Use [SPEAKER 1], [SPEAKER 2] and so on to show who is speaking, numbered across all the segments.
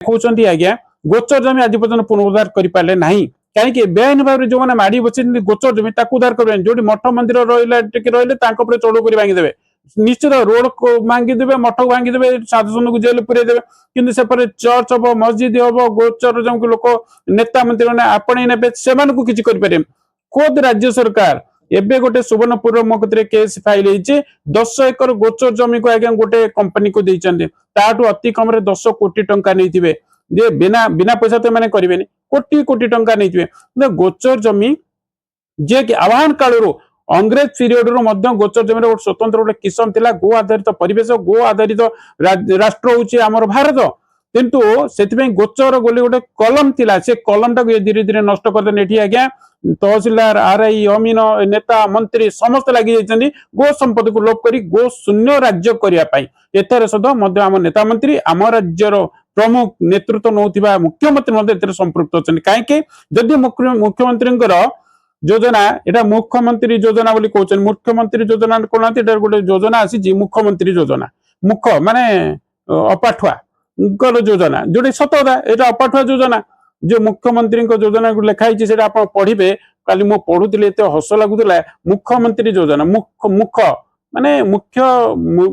[SPEAKER 1] देखुंट आज्ञा गोचर जमी आज पर्यटन पुनरुद्धार करें ना कहीं बेआईन भाव में जो मैंने माड़ी बचे गोचर जमी उद्धार करें जो मठ मंदिर रही चौड़ कर भांगीदे निश्चित रोड को भांगीदे मठ को भांगीदे साधुसन को जेल पुरेदे कि चर्च हम मस्जिद हम गोचर जमी लोक नेता मंत्री मैंने आपणे ने से किसी करें खुद राज्य सरकार एबे गोटे सुवर्णपुर मो कते केस फाइल होती 10 एकर गोचर जमी को आज्ञा गोटे कंपनी को देते अति कम 10 कोटी टंका नहीं जे बिना बिना पैसा तो मैंने करेंगे कोटी कोटी टंका नहीं गोचर जमी जे कि आह्वान कालू अंग्रेज पीरियड रू गोचर जमी गोटे स्वतंत्र गोटे किस्म थिला गो आधारित परिवेश गो आधारित राष्ट्र होची आमर भारत किंतु से गोचर बोली गोटे कलम थिला से कलम टाक धीरे धीरे नष्ट करदे एठी आज्ञा तहसीलदार आरआई अमीन नेता मंत्री समस्त लगी जाइछन्ती गो संपत्ति को लोप करी गो शून्य राज्य करने एथर सद आम नेता मंत्री आम राज्यर प्रमुख नेतृत्व नौथिबा मुख्यमंत्री संपृक्त अच्छा कहीं जदि मुख्यमंत्री योजना एटा मुख्यमंत्री योजना बोली कहते मुख्यमंत्री योजना कौन गोटे योजना आसी मुख्यमंत्री योजना मुख्य माने अपाठुआ योजना जो सतता यहाँ अपाठुआ योजना जो मुख्यमंत्री योजना लिखाई से आप पढ़े कल मु पढ़ुली एत हस लगुला मुख्यमंत्री योजना मुख्य माने मुख्य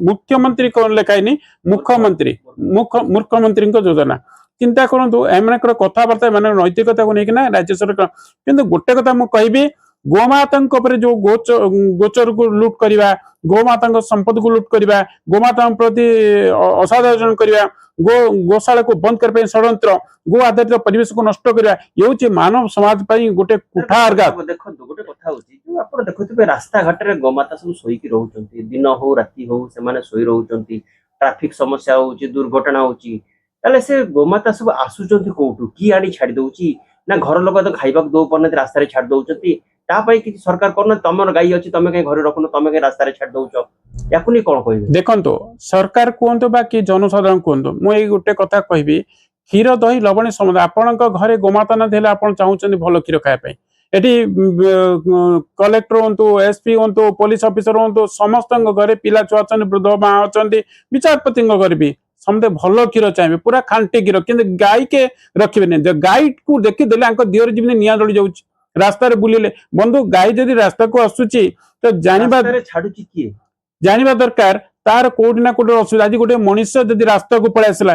[SPEAKER 1] मुख्यमंत्री कौन लिखाई मुख्यमंत्री मुख्यमंत्री योजना चिंता करूँ एम कथबार्ता नैतिकता को लेकिन राज्य सरकार किंतु गोटे कथा मुझे गोमाता जो गोचर को लुट करवा गोमाता संपत्ति को लुट करवा गोमाता प्रति असाधारण करवा गोशाला को बंद करने षड्यंत्र गो आधारित परिवेश को नष्ट करवा ये मानव समाज गोटे कुठार
[SPEAKER 2] देखो गोटे कथा देखुवे रास्ता घाट में गोमाता सब शोक रोचे दिन हो राति हो से शोई रोच ट्राफिक समस्या हो दुर्घटना हो से गोमाता सब आसुचंती कोठू की आनी छाड़ी दउची ना घर लोक तो खाइबा दो पने रास्ता छाड़ दउचंती तापाई कि सरकार करना तमर गाई अच्छी तुम कहीं घर रखुन तुम कहीं रास्ता छाड़ दउच याकू नहीं कौन कह
[SPEAKER 1] देखो सरकार कहतु बा कि जनसाधारण कहतु मुझे गोटे कथा कहबी क्षीर दही लवणी समझ आपण घरे गोमाता ना थे आप चाहते भल क्षीर खायापी एटी कलेक्टर हूँ एसपी हूँ पुलिस ऑफिसर हूँ समस्त घरे पिला छुआ अच्छा वृद्ध माँ अच्छा विचारपति घर भी समझे भल क्षीर चाहिए पूरा खांटी क्षीर कि गाई के रखिए गाई को देखीदे दिहर जीवन निआ जली जाऊँ रास्ता बुलिले बंधु गाई जदि रास्ता को आसुची तो जानिबा दरकार तार कोटी ना कोटी असुविधा आज गोटे मनीष जदि रास्ता को पलि आसला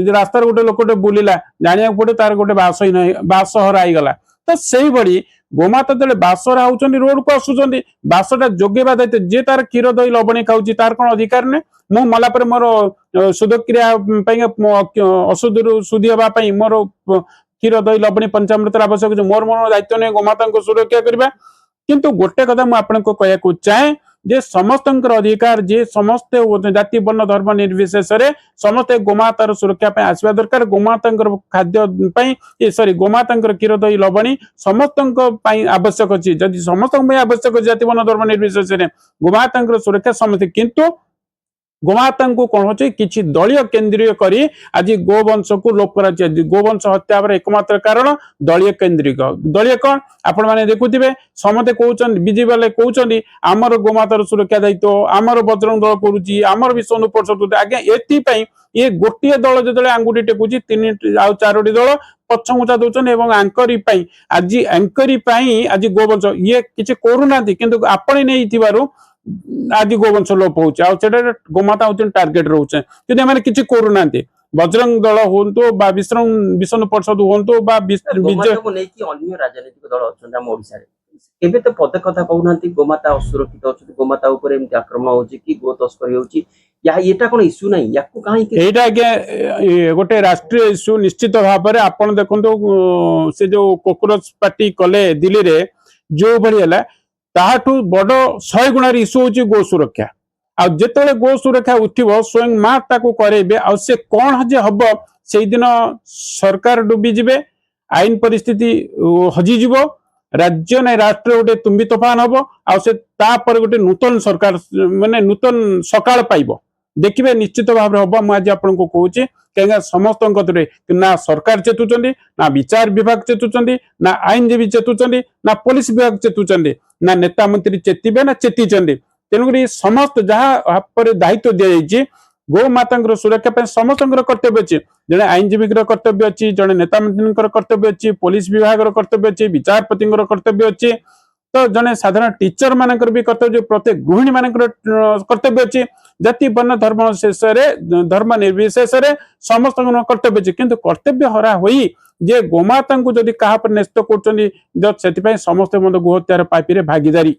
[SPEAKER 1] रास्तार गोटे लोकटे बुलिला जानिया पड़े तार गोटे बास ही नहीं बास हराईगला तो से भाई गोमाता जो बासरा होती रोड को आसुंच बासटा जोगेवा दायित्व जे तार क्षीर दही लवणी खाऊँ तार कौन अधिकार ने मु मलापर मोर सुदक्रिया अशुद्धि शुद्धि हाँपाई मोर क्षीर दही लवणी पंचामृत आवश्यक मोर मोर दायित्व नहीं गोमाता को सुरक्षा करवा किंतु गोटे कथा मुझे कहूँ चाहे जे समस्त अधिकार जे समस्त जाति वर्ण धर्म निर्विशेष समस्त गोमातार सुरक्षा आसवा दरकार गोमाता खाद्य सॉरी गोमाता क्षीर दही लवणी समस्त आवश्यक अच्छी जदि समस्त आवश्यक जाति वर्ण धर्म निर्विशेष गोमाता सुरक्षा समस्त किंतु गोमाता को कौन हो कि दलीय केन्द्रीय करी आज गोवंश को लोप कर गोवंश हत्या एकमात्र कारण दलीय केन्द्रिक दलीय कौन आपण मैंने देखुवे समते कहते बीजेपी वाले कहते आमर गोमातार सुरक्षा दायित्व आमर बजरंग दल करुच्ची आमर विश्व परिषद आज्ञा एपाई ये गोटे दल जो आंगुठी टेकुची तीन आउ चारोटी दल पछमुचा दौरान आंकरी आज एंकरी आज गोवंश ये किसी करूना किंतु आपणी नहीं आज गोवंश लोप हो गोमाता हूँ टार्गेट रोचे कि किसी करूना बजरंग दल हूँ विष्णु परिषद हूँ
[SPEAKER 2] राजनीतिक दल अच्छा तो पदे कथा कहूना गोमाता असुरक्षित अच्छे गोमाता आक्रमण हो गो तस्करी होटा कौन इश्यू ना
[SPEAKER 1] यहाँ आज्ञा गोटे राष्ट्रीय इश्यू निश्चित भाव में आप देखो से जो कॉकरोच पार्टी कले दिल्ली रे जो भाई ताठू बड़ 100 गुणार इश्यू हूँ गो सुरक्षा आते गो सुरक्षा उठिब स्वयं माँ ताकू करेबे आ से कौन जे हम से दिन सरकार डूबी जिबे आईन परिस्थिति हजिजिब राज्य नहीं राष्ट्र गोटे तुम्बी तोफान हम आपर गोटे नूतन सरकार माने नूतन सकाल पाइब देखिए निश्चित भाव में हम आज आपको कहूँ कहीं समस्त ना सरकार चेतुचंदी ना विचार विभाग चेतुचंदी ना आईनजीवी चेतुचंदी ना पुलिस विभाग चेतुचंदी ना नेता मंत्री चेतीबे ना चेतीचंदी तेणुक समस्त जहाँ पर दायित्व दि जाइए गोमाता सुरक्षा पे समस्त कर्तव्य अच्छी जड़े आईनजीवी कर्तव्य अच्छी जड़े नेता मंत्री कर्तव्य अच्छी पुलिस विभाग कर्तव्य अच्छी विचारपति कर्तव्य अच्छी तो जड़े साधारण टीचर मानकर भी कर्तव्य प्रत्येक गृहिणी मान कर्तव्य अच्छी जाति वर्ण धर्म शेष धर्म निर्विशेष समस्त कर्तव्य अच्छी किंतु कर्तव्य हरा हुई जे गोमाता को जदि क्या न्यस्त कर समस्त गोहत्यार पाइपे भागीदारी